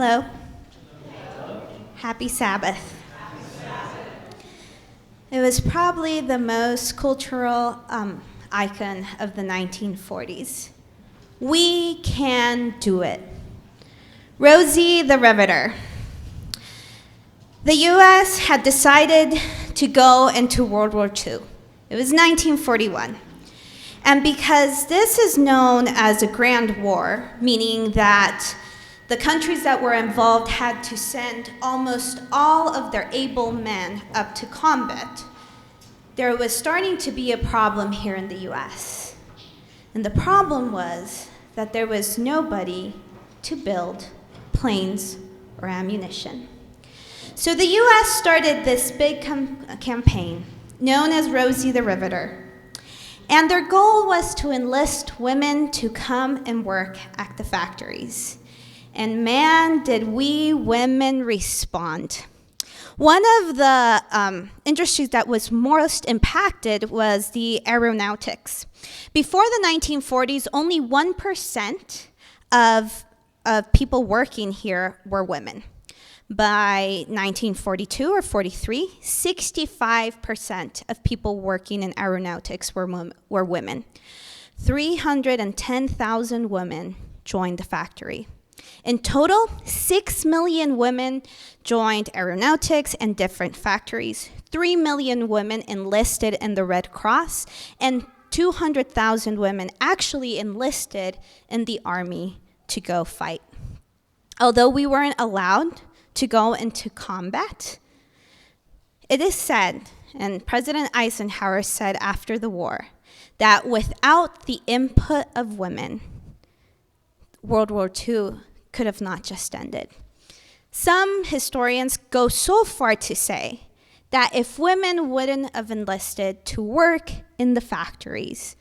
Hello. Happy Sabbath. It was probably the most cultural icon of the 1940s. We can do it. Rosie the Riveter. The U.S. had decided to go into World War II. It was 1941. And because this is known as a Grand War, meaning that the countries that were involved had to send almost all of their able men up to combat, there was starting to be a problem here in the U.S. And the problem was that there was nobody to build planes or ammunition. So the U.S. started this big campaign known as Rosie the Riveter. And their goal was to enlist women to come and work at the factories. And man, did we women respond. One of the industries that was most impacted was the aeronautics. Before the 1940s, only 1% of people working here were women. By 1942 or 43, 65% of people working in aeronautics were women. 310,000 women joined the factory. In total, 6 million women joined aeronautics and different factories. 3 million women enlisted in the Red Cross, and 200,000 women actually enlisted in the army to go fight. Although we weren't allowed to go into combat, it is said, and President Eisenhower said after the war, that without the input of women, World War II could have not just ended. Some historians go so far to say that if women wouldn't have enlisted to work in the factories,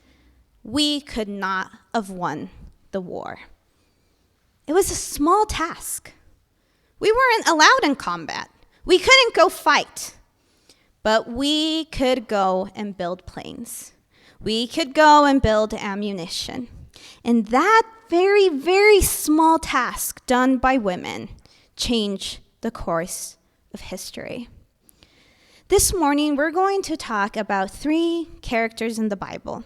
we could not have won the war. It was a small task. We weren't allowed in combat. We couldn't go fight, but we could go and build planes. We could go and build ammunition. And that very, very small task done by women changed the course of history. This morning, we're going to talk about 3 characters in the Bible.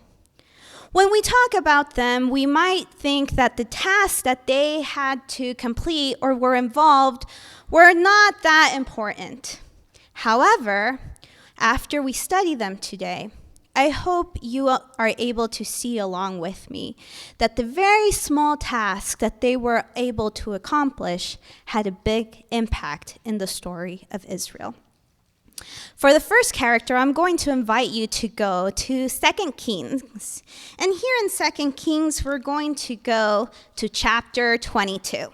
When we talk about them, we might think that the tasks that they had to complete or were involved were not that important. However, after we study them today, I hope you are able to see along with me that the very small task that they were able to accomplish had a big impact in the story of Israel. For the first character, I'm going to invite you to go to 2 Kings. And here in 2 Kings, we're going to go to chapter 22.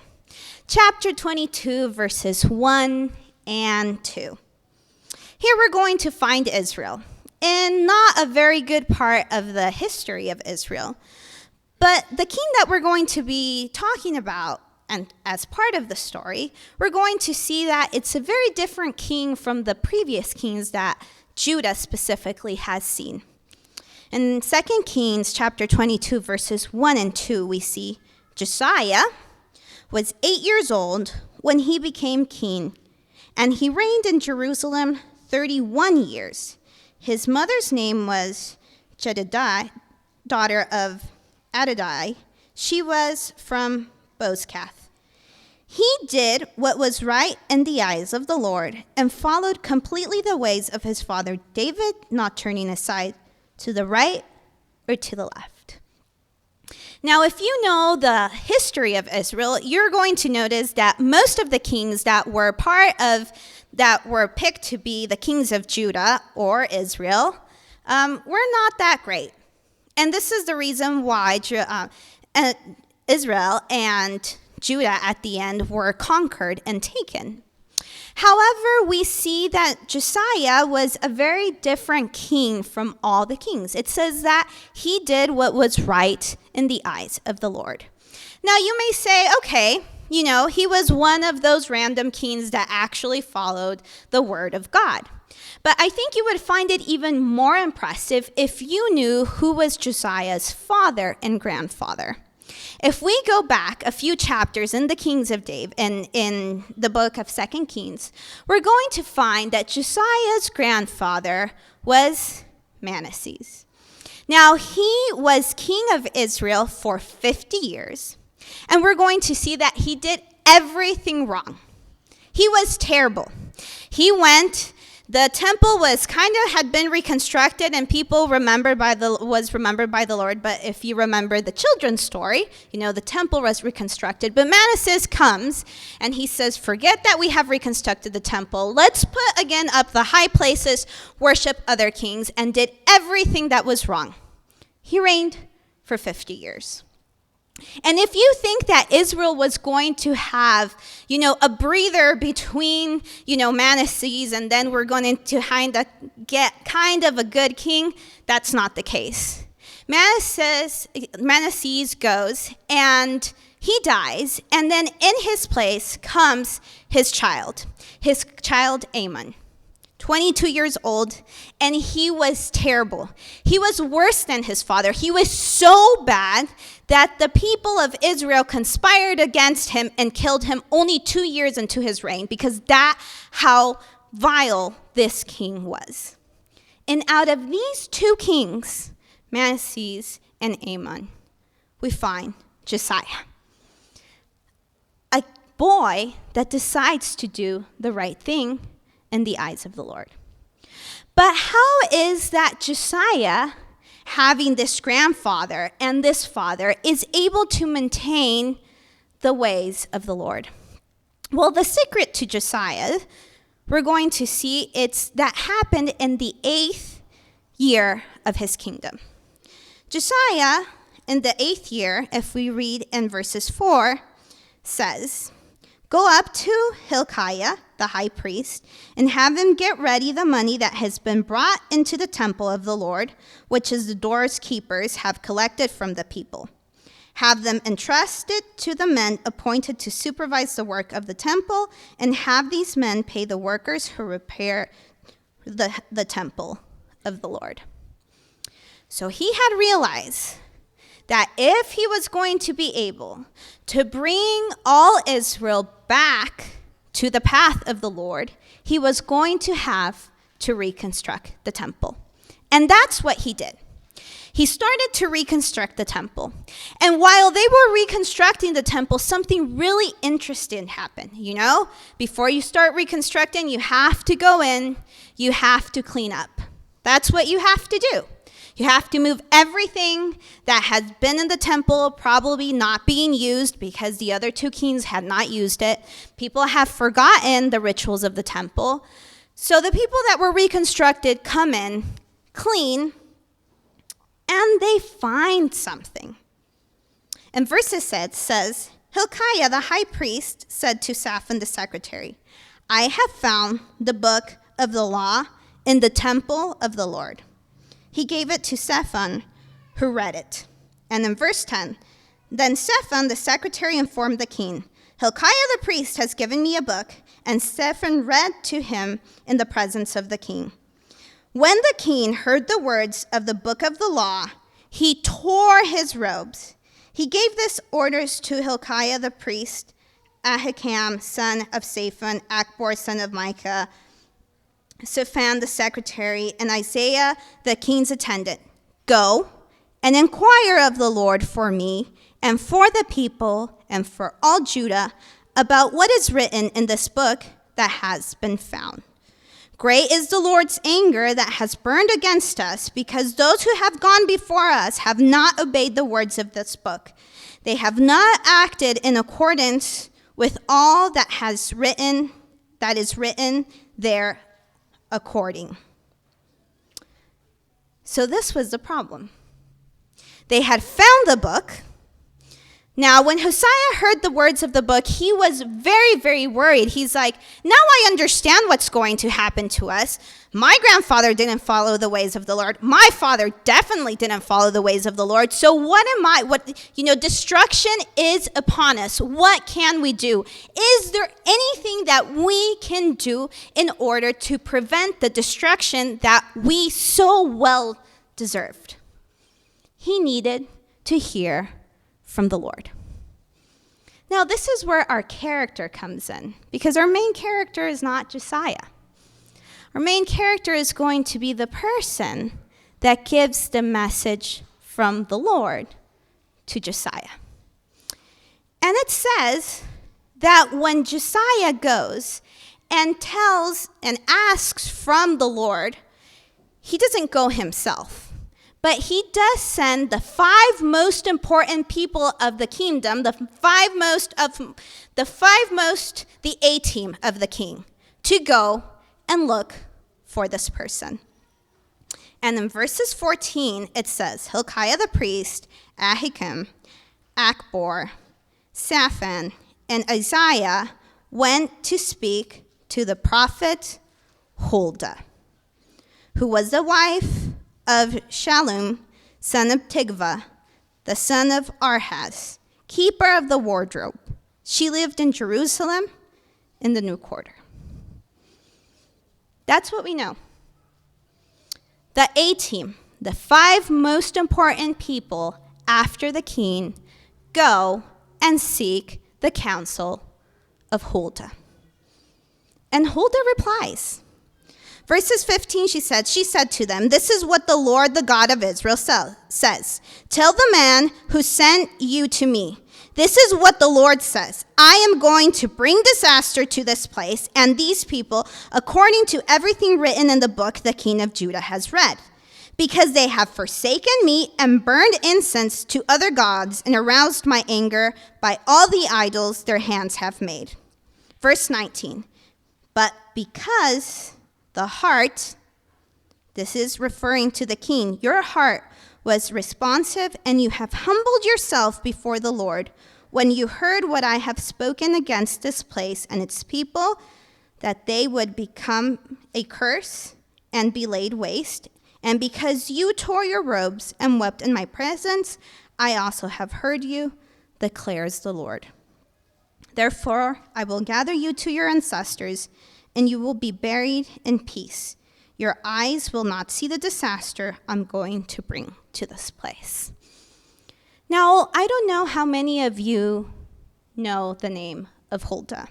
Chapter 22, verses 1 and 2. Here we're going to find Israel, in not a very good part of the history of Israel. But the king that we're going to be talking about, and as part of the story, we're going to see that it's a very different king from the previous kings that Judah specifically has seen. In 2 Kings chapter 22, verses 1 and 2, we see Josiah was 8 years old when he became king, and he reigned in Jerusalem 31 years. His mother's name was Jedidiah, daughter of Adadai. She was from Bozkath. He did what was right in the eyes of the Lord and followed completely the ways of his father David, not turning aside to the right or to the left. Now, if you know the history of Israel, you're going to notice that most of the kings that were picked to be the kings of Judah or Israel were not that great. And this is the reason why Israel and Judah at the end were conquered and taken. However, we see that Josiah was a very different king from all the kings. It says that he did what was right in the eyes of the Lord. Now, you may say, okay, he was one of those random kings that actually followed the word of God. But I think you would find it even more impressive if you knew who was Josiah's father and grandfather. If we go back a few chapters in the Kings of David and in the book of 2 Kings, we're going to find that Josiah's grandfather was Manasseh. Now, he was king of Israel for 50 years, and we're going to see that he did everything wrong. He was terrible. The temple was had been reconstructed, and people was remembered by the Lord. But if you remember the children's story, the temple was reconstructed. But Manasseh comes and he says, forget that we have reconstructed the temple. Let's put again up the high places, worship other kings, and did everything that was wrong. He reigned for 50 years. And if you think that Israel was going to have, a breather between, Manasseh, and then we're going to get kind of a good king, that's not the case. Manasseh goes and he dies, and then in his place comes his child Amon. 22 years old, and he was terrible. He was worse than his father. He was so bad that the people of Israel conspired against him and killed him only 2 years into his reign, because that's how vile this king was. And out of these two kings, Manasseh and Amon, we find Josiah, a boy that decides to do the right thing in the eyes of the Lord. But how is that Josiah, having this grandfather and this father, is able to maintain the ways of the Lord? Well, the secret to Josiah, we're going to see that happened in the 8th year of his kingdom. Josiah, in the 8th year, if we read in verses 4, says, go up to Hilkiah, the high priest, and have him get ready the money that has been brought into the temple of the Lord, which is the doors keepers have collected from the people. Have them entrusted to the men appointed to supervise the work of the temple, and have these men pay the workers who repair the temple of the Lord. So he had realized that if he was going to be able to bring all Israel back to the path of the Lord, he was going to have to reconstruct the temple. And that's what he did. He started to reconstruct the temple. And while they were reconstructing the temple, something really interesting happened. Before you start reconstructing, you have to go in, you have to clean up. That's what you have to do. You have to move everything that has been in the temple, probably not being used because the other two kings had not used it. People have forgotten the rituals of the temple. So the people that were reconstructed come in, clean, and they find something. And verses says, Hilkiah the high priest said to Shaphan the secretary, I have found the book of the law in the temple of the Lord. He gave it to Shaphan, who read it. And in verse 10, then Shaphan the secretary informed the king, Hilkiah the priest has given me a book, and Shaphan read to him in the presence of the king. When the king heard the words of the book of the law, he tore his robes. He gave this orders to Hilkiah the priest, Ahikam, son of Shaphan, Akbor, son of Micah, Shaphan the secretary, and Isaiah the king's attendant. Go and inquire of the Lord for me and for the people and for all Judah about what is written in this book that has been found. Great is the Lord's anger that has burned against us, because those who have gone before us have not obeyed the words of this book. They have not acted in accordance with all that is written there according. So this was the problem. They had found the book. Now, when Hosea heard the words of the book, he was very, very worried. He's like, now I understand what's going to happen to us. My grandfather didn't follow the ways of the Lord. My father definitely didn't follow the ways of the Lord. So destruction is upon us. What can we do? Is there anything that we can do in order to prevent the destruction that we so well deserved? He needed to hear from the Lord. Now, this is where our character comes in, because our main character is not Josiah. Our main character is going to be the person that gives the message from the Lord to Josiah. And it says that when Josiah goes and tells and asks from the Lord, he doesn't go himself, but he does send the 5 most important people of the kingdom, the A-team of the king, to go and look for this person. And in verses 14, it says, Hilkiah the priest, Ahikam, Akbor, Shaphan, and Isaiah went to speak to the prophet Huldah, who was the wife of Shallum, son of Tigvah, the son of Arhaz, keeper of the wardrobe. She lived in Jerusalem in the New Quarter. That's what we know. The A-team, the 5 most important people after the king, go and seek the counsel of Huldah. And Huldah replies. Verses 15, she said to them, this is what the Lord, the God of Israel, says. Tell the man who sent you to me. This is what the Lord says. I am going to bring disaster to this place and these people according to everything written in the book the king of Judah has read, because they have forsaken me and burned incense to other gods and aroused my anger by all the idols their hands have made. Verse 19, but because the heart, this is referring to the king, your heart was responsive and you have humbled yourself before the Lord when you heard what I have spoken against this place and its people, that they would become a curse and be laid waste. And because you tore your robes and wept in my presence, I also have heard you, declares the Lord. Therefore, I will gather you to your ancestors, and you will be buried in peace. Your eyes will not see the disaster I'm going to bring to this place. Now, I don't know how many of you know the name of Huldah.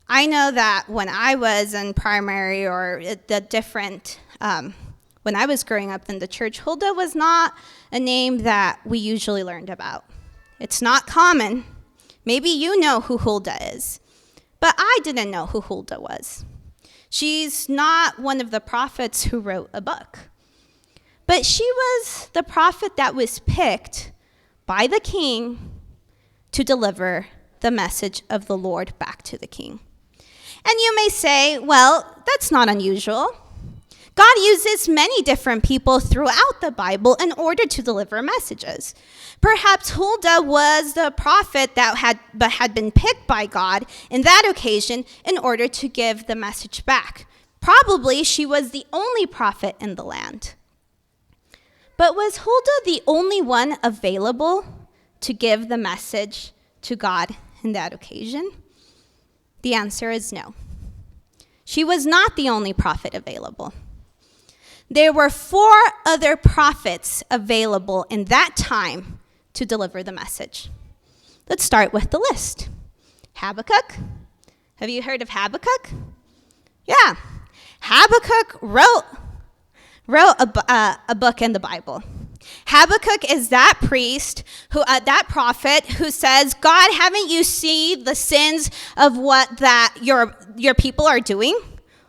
I know that when I was in primary or when I was growing up in the church, Huldah was not a name that we usually learned about. It's not common. Maybe you know who Huldah is, but I didn't know who Huldah was. She's not one of the prophets who wrote a book, but she was the prophet that was picked by the king to deliver the message of the Lord back to the king. And you may say, well, that's not unusual. God uses many different people throughout the Bible in order to deliver messages. Perhaps Huldah was the prophet that had been picked by God in that occasion in order to give the message back. Probably she was the only prophet in the land. But was Huldah the only one available to give the message to God in that occasion? The answer is no. She was not the only prophet available. There were 4 other prophets available in that time to deliver the message. Let's start with the list. Habakkuk. Have you heard of Habakkuk? Yeah. Habakkuk wrote a book in the Bible. Habakkuk is that priest, that prophet who says, God, haven't you seen the sins of what that your people are doing?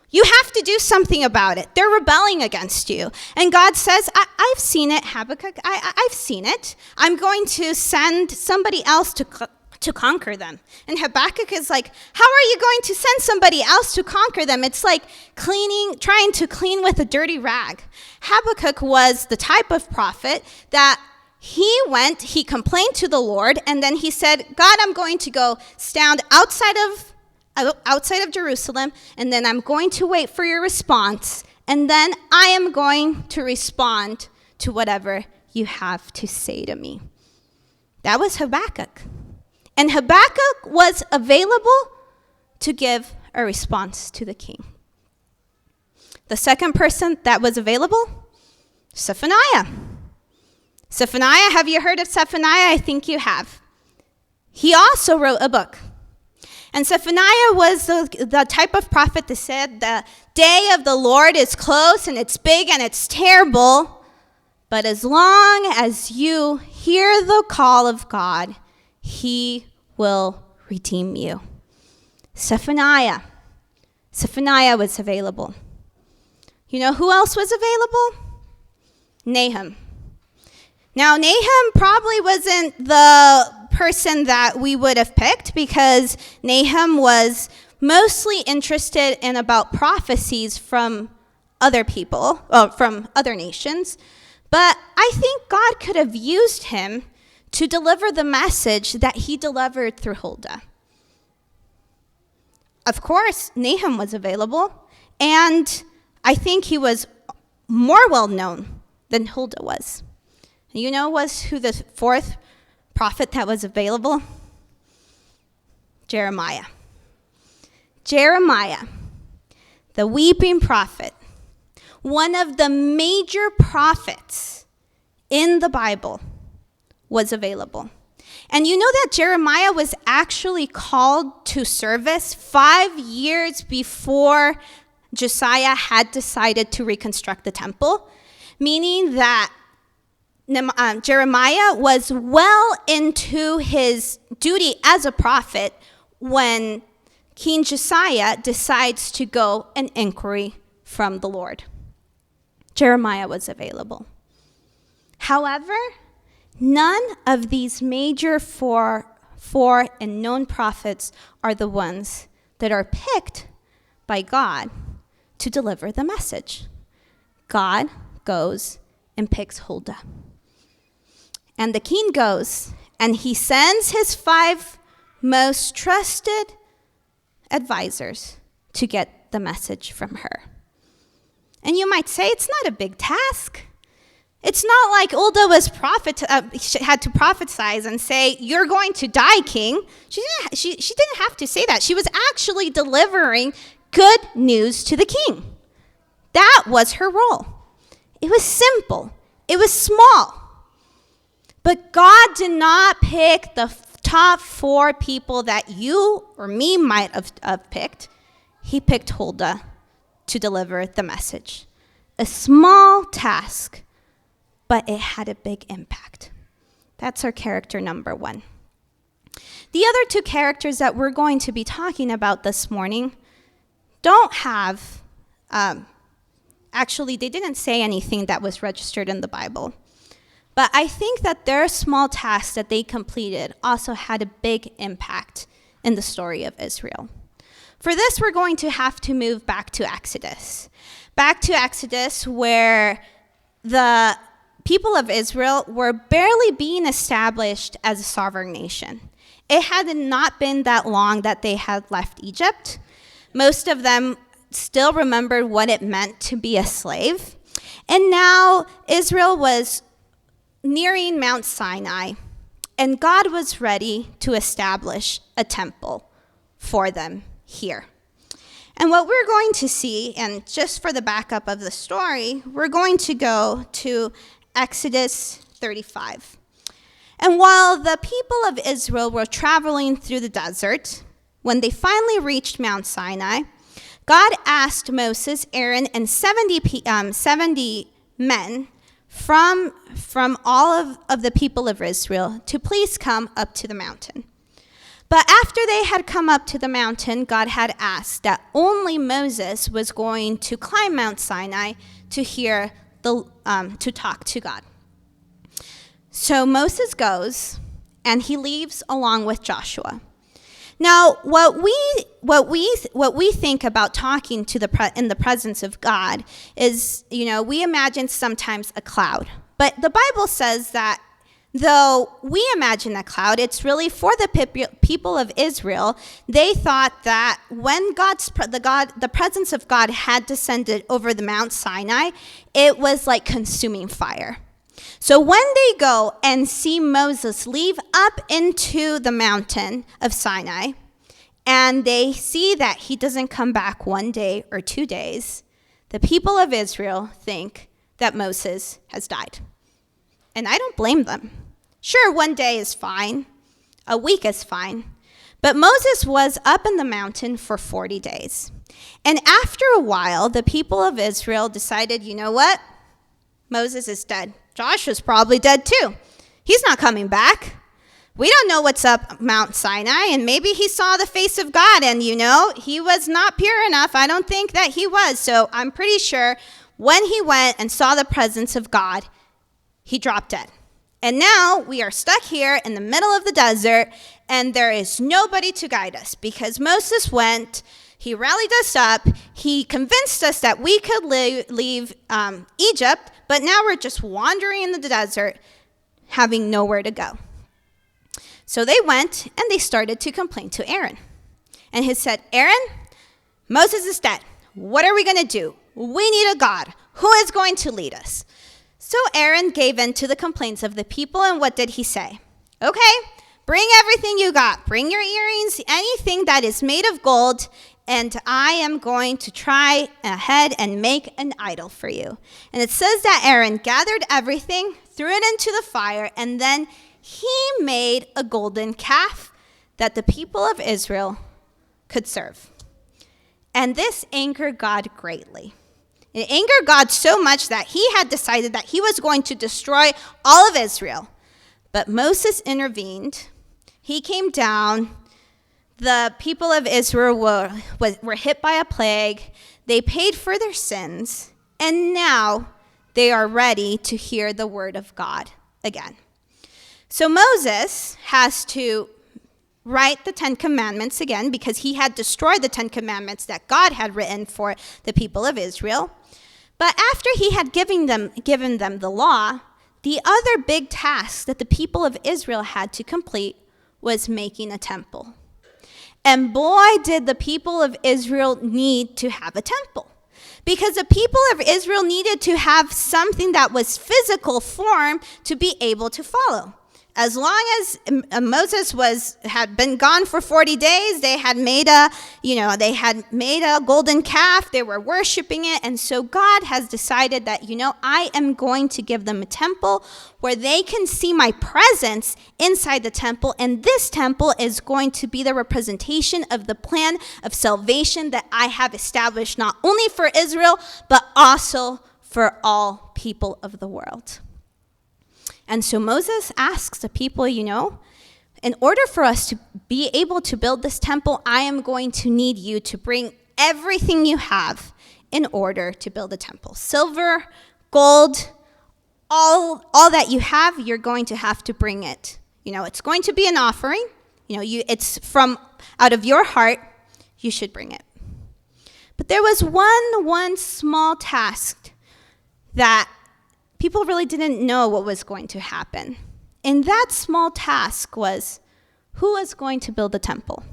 You have to do something about it. They're rebelling against you. And God says, I've seen it, Habakkuk. I've seen it. I'm going to send somebody else to conquer them. And Habakkuk is like, how are you going to send somebody else to conquer them? It's like trying to clean with a dirty rag. Habakkuk was the type of prophet that he complained to the Lord, and then he said, God, I'm going to go stand outside of Jerusalem, and then I'm going to wait for your response, and then I am going to respond to whatever you have to say to me. That was Habakkuk. And Habakkuk was available to give a response to the king. The second person that was available, Zephaniah. Zephaniah, have you heard of Zephaniah? I think you have. He also wrote a book. And Zephaniah was the type of prophet that said, the day of the Lord is close and it's big and it's terrible. But as long as you hear the call of God, he will redeem you. Zephaniah was available. You know who else was available? Nahum. Now, Nahum probably wasn't the person that we would have picked because Nahum was mostly interested in about prophecies from other people, from other nations. But I think God could have used him to deliver the message that he delivered through Huldah. Of course, Nahum was available, and I think he was more well known than Huldah was. You know who the fourth prophet that was available? Jeremiah. Jeremiah, the weeping prophet, one of the major prophets in the Bible, was available. And you know that Jeremiah was actually called to service 5 years before Josiah had decided to reconstruct the temple, meaning that Jeremiah was well into his duty as a prophet when King Josiah decides to go an inquiry from the Lord. Jeremiah was available. However, none of these major four and known prophets are the ones that are picked by God to deliver the message. God goes and picks Huldah. And the king goes, and he sends his 5 most trusted advisors to get the message from her. And you might say, it's not a big task. It's not like Huldah was had to prophesize and say, you're going to die, king. She didn't have to say that. She was actually delivering good news to the king. That was her role. It was simple. It was small. But God did not pick the top 4 people that you or me might have picked. He picked Huldah to deliver the message. A small task, but it had a big impact. That's our character number 1. The other 2 characters that we're going to be talking about this morning don't have, actually, they didn't say anything that was registered in the Bible. But I think that their small tasks that they completed also had a big impact in the story of Israel. For this, we're going to have to move back to Exodus. Back to Exodus, where the people of Israel were barely being established as a sovereign nation. It had not been that long that they had left Egypt. Most of them still remembered what it meant to be a slave. And now Israel was nearing Mount Sinai, and God was ready to establish a temple for them here. And what we're going to see, and just for the backup of the story, we're going to go to Exodus 35. And while the people of Israel were traveling through the desert, when they finally reached Mount Sinai, God asked Moses, Aaron, and 70 men from all of the people of Israel to please come up to the mountain. But after they had come up to the mountain, God had asked that only Moses was going to climb Mount Sinai to to talk to God. So Moses goes, and he leaves along with Joshua. Now, what we think about talking in the presence of God is, we imagine sometimes a cloud. But the Bible says that though we imagine a cloud, it's really for the people of Israel. They thought that when the presence of God had descended over the Mount Sinai, it was like consuming fire. So when they go and see Moses leave up into the mountain of Sinai, and they see that he doesn't come back 1 day or 2 days, the people of Israel think that Moses has died. And I don't blame them. Sure, one day is fine. A week is fine. But Moses was up in the mountain for 40 days. And after a while, the people of Israel decided, you know what? Moses is dead. Joshua's probably dead too. He's not coming back. We don't know what's up Mount Sinai, and maybe he saw the face of God, and he was not pure enough. I don't think that he was. So I'm pretty sure when he went and saw the presence of God, he dropped dead. And now we are stuck here in the middle of the desert, and there is nobody to guide us because Moses went, he rallied us up, he convinced us that we could leave Egypt, but now we're just wandering in the desert, having nowhere to go. So they went and they started to complain to Aaron. And he said, Aaron, Moses is dead. What are we going to do? We need a God. Who is going to lead us? So Aaron gave in to the complaints of the people, and what did he say? Okay, bring everything you got. Bring your earrings, anything that is made of gold, and I am going to try ahead and make an idol for you. And it says that Aaron gathered everything, threw it into the fire, and then he made a golden calf that the people of Israel could serve. And this angered God greatly. It angered God so much that he had decided that he was going to destroy all of Israel. But Moses intervened. He came down. The people of Israel were hit by a plague. They paid for their sins. And now they are ready to hear the word of God again. So Moses has to write the 10 Commandments again because he had destroyed the 10 Commandments that God had written for the people of Israel. But after he had given them the law, the other big task that the people of Israel had to complete was making a temple. And boy, did the people of Israel need to have a temple. Because the people of Israel needed to have something that was physical form to be able to follow. As long as Moses had been gone for 40 days, they had made a golden calf. They were worshiping it. And so God has decided that, I am going to give them a temple where they can see my presence inside the temple. And this temple is going to be the representation of the plan of salvation that I have established not only for Israel, but also for all people of the world. And so Moses asks the people, in order for us to be able to build this temple, I am going to need you to bring everything you have in order to build a temple. Silver, gold, all that you have, you're going to have to bring it. It's going to be an offering. It's from out of your heart, you should bring it. But there was one small task that people really didn't know what was going to happen. And that small task was, who was going to build the temple?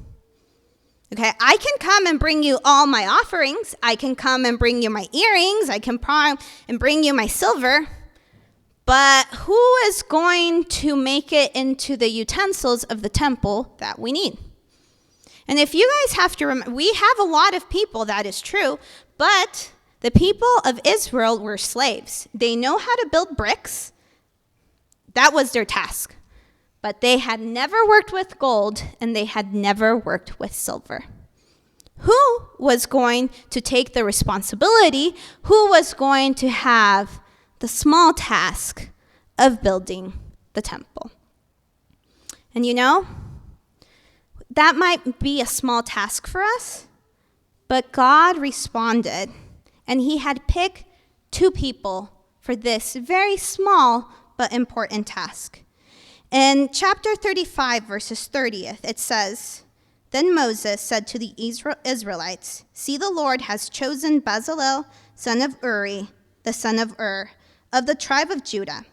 Okay, I can come and bring you all my offerings. I can come and bring you my earrings. I can and bring you my silver. But who is going to make it into the utensils of the temple that we need? And if you guys have to remember, we have a lot of people, that is true, but the people of Israel were slaves. They know how to build bricks. That was their task. But they had never worked with gold, and they had never worked with silver. Who was going to take the responsibility? Who was going to have the small task of building the temple? And that might be a small task for us, but God responded. And he had picked 2 people for this very small but important task. In chapter 35, verses 30th, it says, Then Moses said to the Israelites, See, the Lord has chosen Bezalel, son of Uri, the son of Ur, of the tribe of Judah.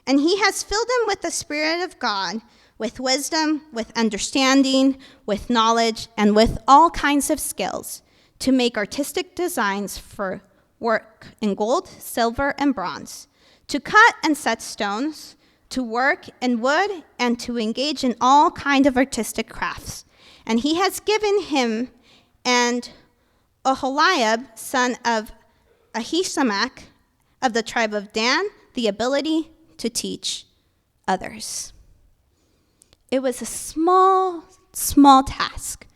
And he has filled him with the Spirit of God, with wisdom, with understanding, with knowledge, and with all kinds of skills, to make artistic designs for work in gold, silver, and bronze, to cut and set stones, to work in wood, and to engage in all kinds of artistic crafts. And he has given him and Oholiab, son of Ahisamach, of the tribe of Dan, the ability to teach others. It was a small task,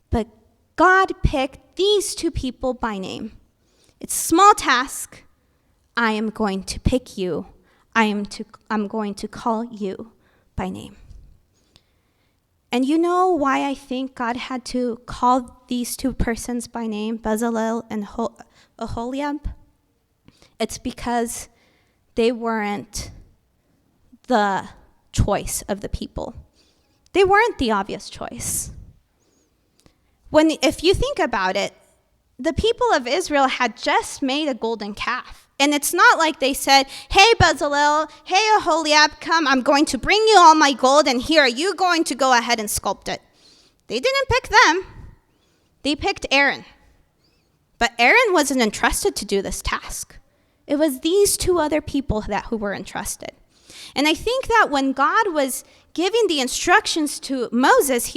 but God picked these two people by name. It's a small task. I am going to pick you. I'm going to call you by name. And you know why I think God had to call these two persons by name, Bezalel and Oholiab? It's because they weren't the choice of the people. They weren't the obvious choice. If you think about it, the people of Israel had just made a golden calf. And it's not like they said, hey, Bezalel, hey, Oholiab, come, I'm going to bring you all my gold, and here, you going to go ahead and sculpt it. They didn't pick them. They picked Aaron. But Aaron wasn't entrusted to do this task. It was these two other people who were entrusted. And I think that when God was giving the instructions to Moses,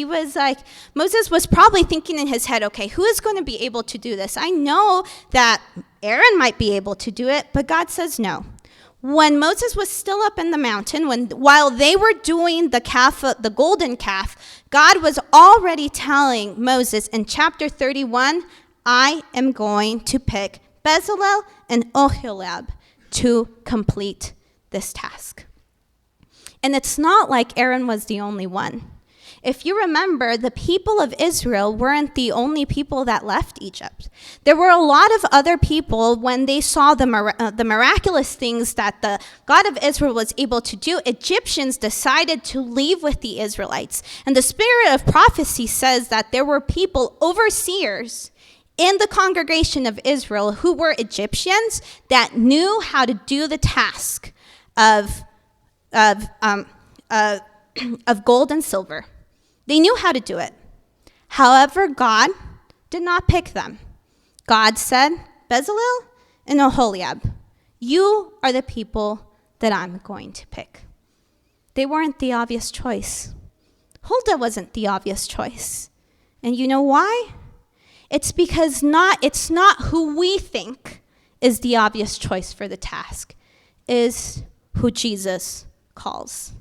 Moses was probably thinking in his head, okay, who is going to be able to do this? I know that Aaron might be able to do it, but God says no. When Moses was still up in the mountain, while they were doing the golden calf, God was already telling Moses in chapter 31, I am going to pick Bezalel and Oholiab to complete this task. And it's not like Aaron was the only one. If you remember, the people of Israel weren't the only people that left Egypt. There were a lot of other people when they saw the miraculous things that the God of Israel was able to do. Egyptians decided to leave with the Israelites. And the spirit of prophecy says that there were people, overseers, in the congregation of Israel who were Egyptians that knew how to do the task of gold and silver. They knew how to do it. However, God did not pick them. God said, Bezalel and Oholiab, you are the people that I'm going to pick. They weren't the obvious choice. Huldah wasn't the obvious choice. And you know why? It's because it's not who we think is the obvious choice for the task, is who Jesus calls.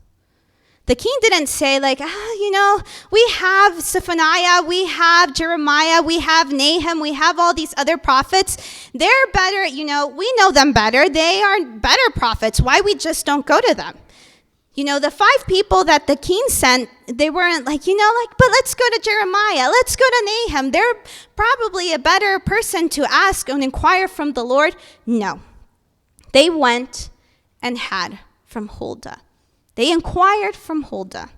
The king didn't say we have Zephaniah, we have Jeremiah, we have Nahum, we have all these other prophets. They're better, we know them better. They are better prophets. Why we just don't go to them? The 5 people that the king sent, they weren't but let's go to Jeremiah, let's go to Nahum. They're probably a better person to ask and inquire from the Lord. No. They went and had from Huldah. They inquired from Huldah.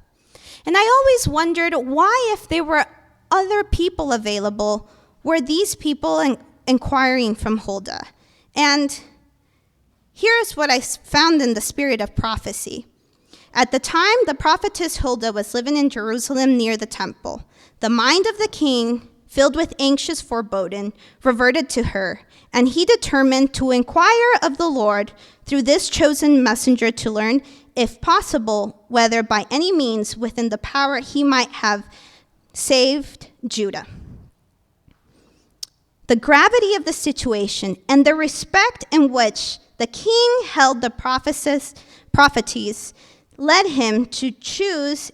And I always wondered why, if there were other people available, were these people inquiring from Huldah? And here's what I found in the spirit of prophecy. At the time, the prophetess Huldah was living in Jerusalem near the temple. The mind of the king, filled with anxious foreboding, reverted to her, and he determined to inquire of the Lord through this chosen messenger to learn, if possible, whether by any means within the power he might have saved Judah. The gravity of the situation and the respect in which the king held the prophetess led him to choose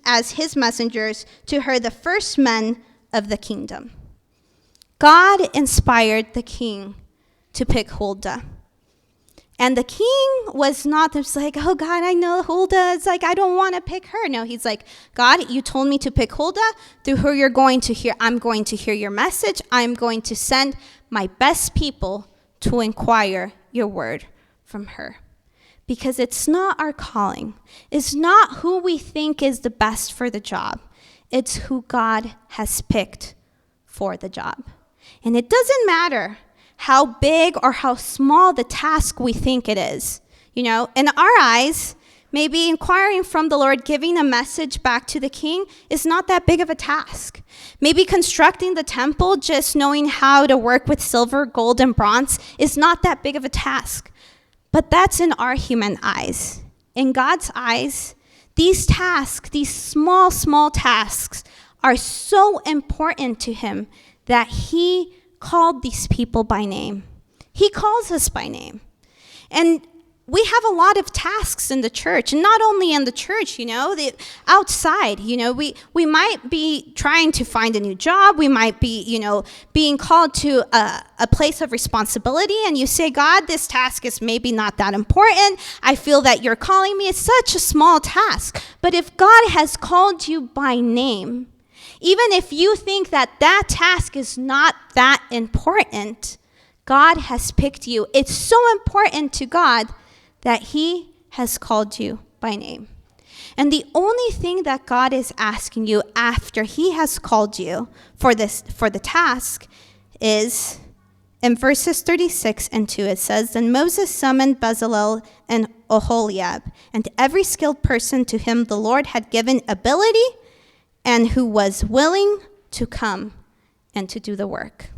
as his messengers to her the first men of the kingdom. God inspired the king to pick Huldah. And the king was not just like, oh God, I know Huldah. It's like, I don't want to pick her. No, he's like, God, you told me to pick Huldah, through who you're going to hear. I'm going to hear your message. I'm going to send my best people to inquire your word from her. Because it's not our calling. It's not who we think is the best for the job. It's who God has picked for the job. And it doesn't matter how big or how small the task we think it is. In our eyes, maybe inquiring from the Lord, giving a message back to the king is not that big of a task. Maybe constructing the temple, just knowing how to work with silver, gold, and bronze is not that big of a task. But that's in our human eyes. In God's eyes, these tasks, these small tasks, are so important to him that he called these people by name. He calls us by name. And we have a lot of tasks in the church, and not only in the church, outside, we might be trying to find a new job. We might be, being called to a place of responsibility, and you say, God, this task is maybe not that important. I feel that you're calling me. It's such a small task. But if God has called you by name, even if you think that task is not that important, God has picked you. It's so important to God that he has called you by name. And the only thing that God is asking you after he has called you for the task is in verses 36 and 2, it says, Then Moses summoned Bezalel and Oholiab, and every skilled person to whom the Lord had given ability and who was willing to come and to do the work.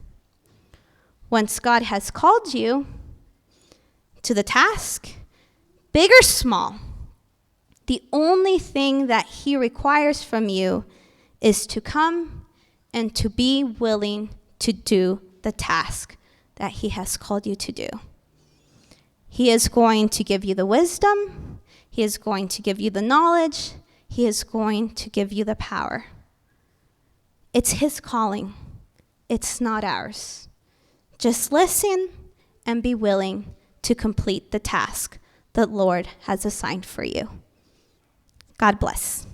Once God has called you to the task, big or small, the only thing that he requires from you is to come and to be willing to do the task that he has called you to do. He is going to give you the wisdom. He is going to give you the knowledge. He is going to give you the power. It's his calling. It's not ours. Just listen and be willing to complete the task the Lord has assigned for you. God bless.